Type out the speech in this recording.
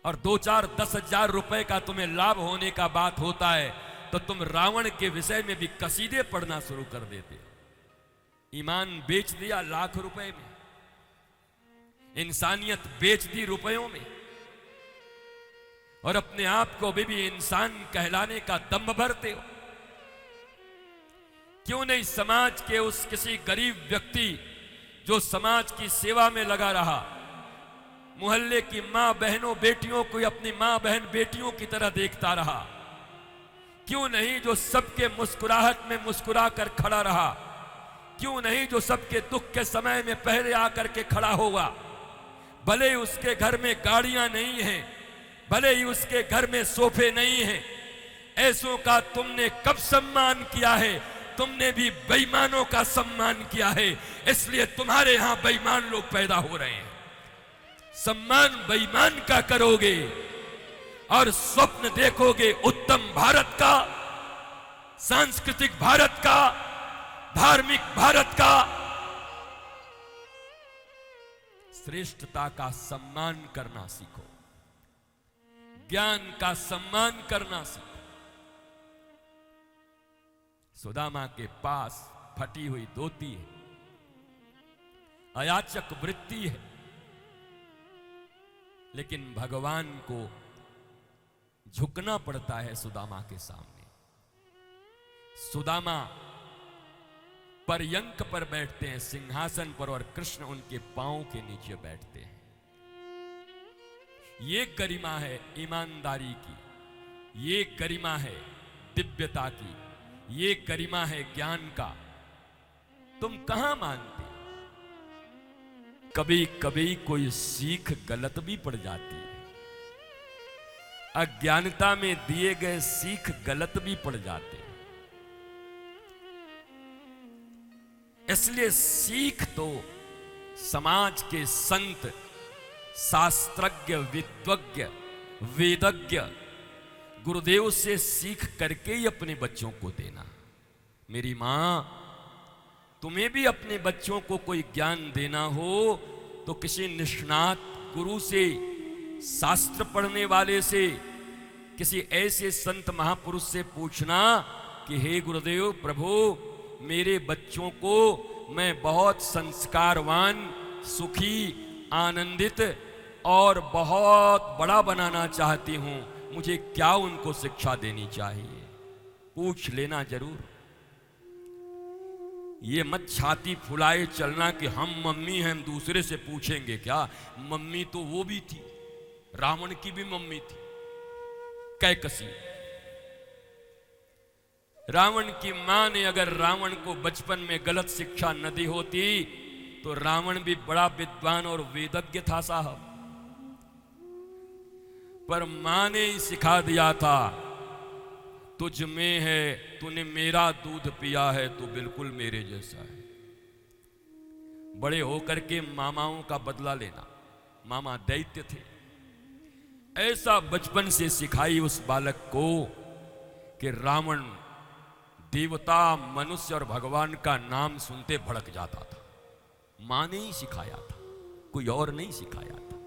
और 2-4-10,000 रुपए का तुम्हें लाभ होने का बात होता है तो तुम रावण के विषय में भी कसीदे पढ़ना शुरू कर देते हो। ईमान बेच दिया लाख रुपए में, इंसानियत बेच दी रुपयों में, और अपने आप को अभी भी इंसान कहलाने का दम भरते हो। क्यों नहीं समाज के उस किसी गरीब व्यक्ति जो समाज की सेवा में लगा रहा, मोहल्ले की मां बहनों बेटियों को अपनी मां बहन बेटियों की तरह देखता रहा, क्यों नहीं जो सबके मुस्कुराहट में मुस्कुरा कर खड़ा रहा, क्यों नहीं जो सबके दुख के समय में पहले आकर के खड़ा होगा। भले ही उसके घर में गाड़ियां नहीं हैं, भले ही उसके घर में सोफे नहीं हैं, ऐसों का तुमने कब सम्मान किया है? तुमने भी बेईमानों का सम्मान किया है, इसलिए तुम्हारे यहां बेईमान लोग पैदा हो रहे हैं। सम्मान बेईमान का करोगे और स्वप्न देखोगे उत्तम भारत का, सांस्कृतिक भारत का, धार्मिक भारत का। श्रेष्ठता का सम्मान करना सीखो, ज्ञान का सम्मान करना सीखो। सुदामा के पास फटी हुई धोती है, अयाचक वृत्ति है, लेकिन भगवान को झुकना पड़ता है सुदामा के सामने। सुदामा पर्यंक पर बैठते हैं, सिंहासन पर, और कृष्ण उनके पांव के नीचे बैठते हैं। ये गरिमा है ईमानदारी की, ये गरिमा है दिव्यता की, ये गरिमा है ज्ञान का। तुम कहां मानते? कभी कभी कोई सीख गलत भी पड़ जाती है, अज्ञानता में दिए गए सीख गलत भी पड़ जाते हैं। इसलिए सीख तो समाज के संत, शास्त्रज्ञ, विद्वज्ञ, वेदज्ञ, गुरुदेव से सीख करके ही अपने बच्चों को देना। मेरी मां, तुम्हें भी अपने बच्चों को कोई ज्ञान देना हो तो किसी निष्णात गुरु से, शास्त्र पढ़ने वाले से, किसी ऐसे संत महापुरुष से पूछना कि हे गुरुदेव प्रभु, मेरे बच्चों को मैं बहुत संस्कारवान, सुखी, आनंदित और बहुत बड़ा बनाना चाहती हूं, मुझे क्या उनको शिक्षा देनी चाहिए? पूछ लेना जरूर। ये मत छाती फुलाए चलना कि हम मम्मी हैं, हम दूसरे से पूछेंगे क्या। मम्मी तो वो भी थी, रावण की भी मम्मी थी, कैकसी। रावण की मां ने अगर रावण को बचपन में गलत शिक्षा न दी होती तो रावण भी बड़ा विद्वान और वेदज्ञ था साहब। पर मां ने ही सिखा दिया था, तुझ में है, तूने मेरा दूध पिया है तो बिल्कुल मेरे जैसा है। बड़े होकर के मामाओं का बदला लेना, मामा दैत्य थे, ऐसा बचपन से सिखाई उस बालक को कि रावण देवता, मनुष्य और भगवान का नाम सुनते भड़क जाता था। मां ने ही सिखाया था, कोई और नहीं सिखाया था।